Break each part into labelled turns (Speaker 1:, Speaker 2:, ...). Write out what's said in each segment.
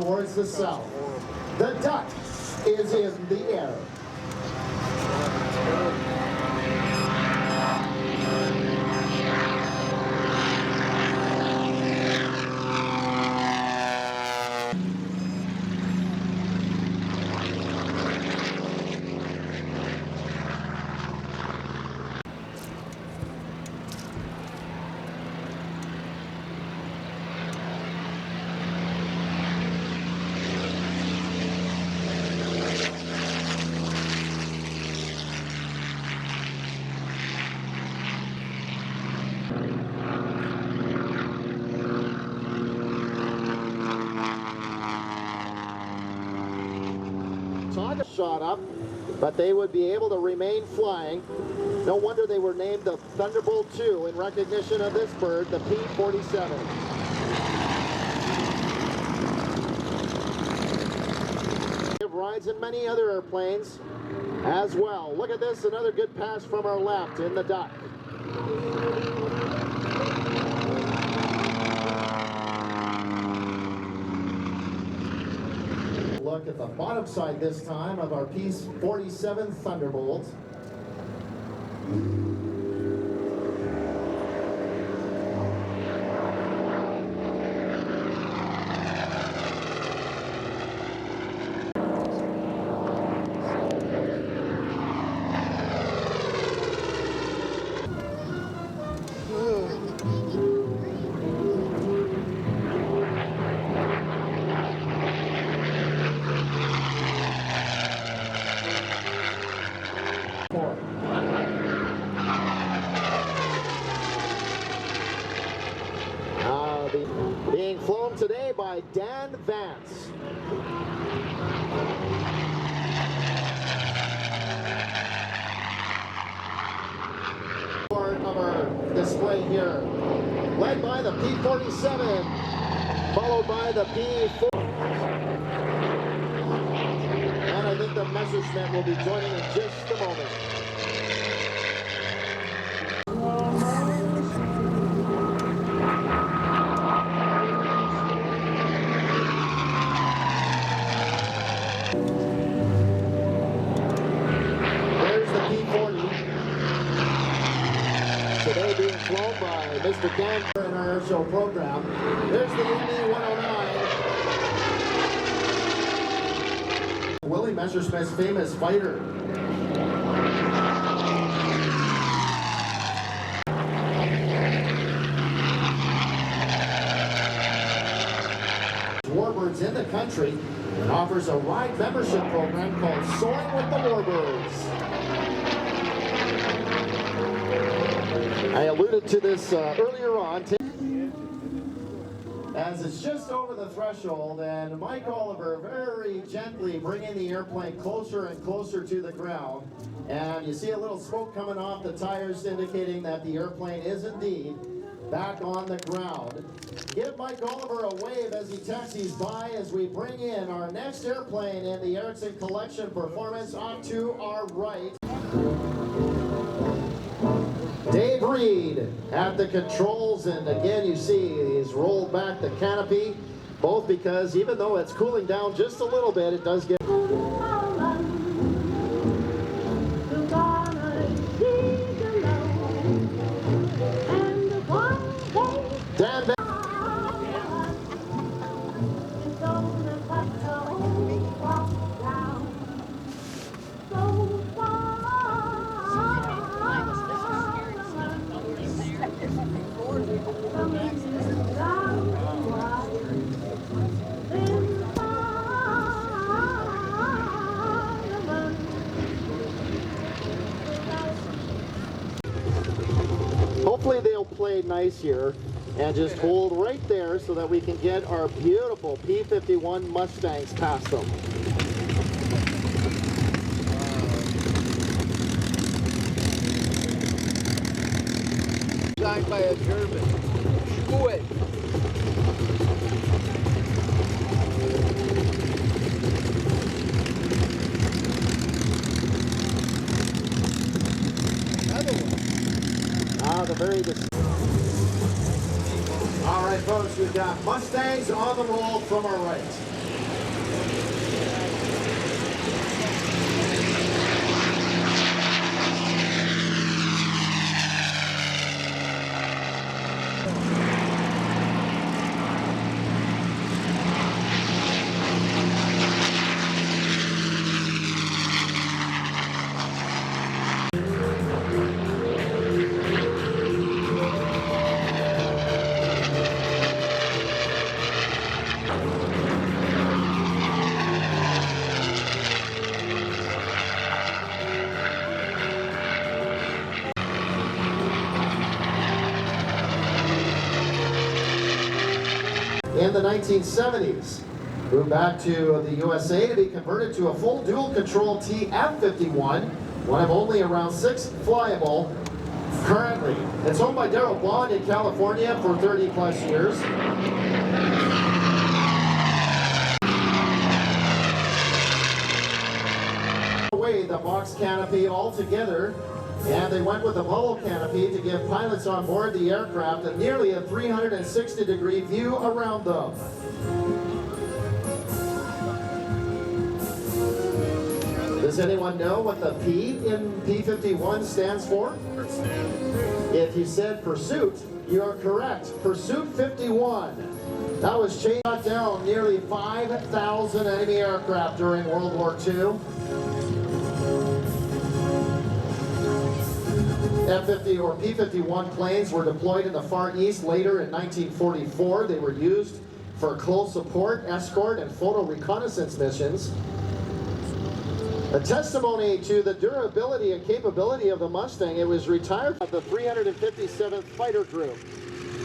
Speaker 1: towards the south. The duck is in the air. Shot up, but they would be able to remain flying. No wonder they were named the Thunderbolt II in recognition of this bird, the P-47. Rides in many other airplanes as well. Look at this, another good pass from our left in the duck. Look at the bottom side this time of our P-47 Thunderbolt. Being flown today by Dan Vance. Part of our display here, led by the P-47, followed by the P-40. And I think the Messerschmitt will be joining in just a moment. Today being flown by Mr. Dan in our airshow program. There's the ME-109. Willie Messerschmitt's famous fighter. Warbirds in the country and offers a ride membership program called Soaring with the Warbirds. I alluded to this earlier on, as it's just over the threshold, and Mike Oliver very gently bringing the airplane closer and closer to the ground, and you see a little smoke coming off the tires indicating that the airplane is indeed back on the ground. Give Mike Oliver a wave as he taxis by as we bring in our next airplane in the Erickson Collection performance onto our right. Dave Reed at the controls, and again you see he's rolled back the canopy, both because even though it's cooling down just a little bit, it does get Dan. Hopefully they'll play nice here and just hold right there so that we can get our beautiful P-51 Mustangs past them.
Speaker 2: Designed by a German. Squid.
Speaker 1: All right, folks, we've got Mustangs on the roll from our right. in the 1970s. Moved back to the USA to be converted to a full dual-control F4U, one of only around 6 flyable currently. It's owned by Darrell Bond in California for 30-plus years. Away the box canopy altogether, and they went with a bubble canopy to give pilots on board the aircraft a nearly a 360-degree view around them. Does anyone know what the P in P-51 stands for? If you said pursuit, you are correct. Pursuit 51. That was shot down nearly 5,000 enemy aircraft during World War II. F-50 or P-51 planes were deployed in the Far East later in 1944. They were used for close support, escort, and photo reconnaissance missions. A testimony to the durability and capability of the Mustang, it was retired by the 357th Fighter Group.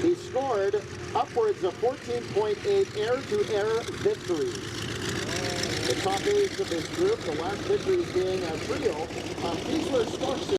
Speaker 1: He scored upwards of 14.8 air-to-air victories. The top age of this group, the last victories being a trio of Fiesler Storch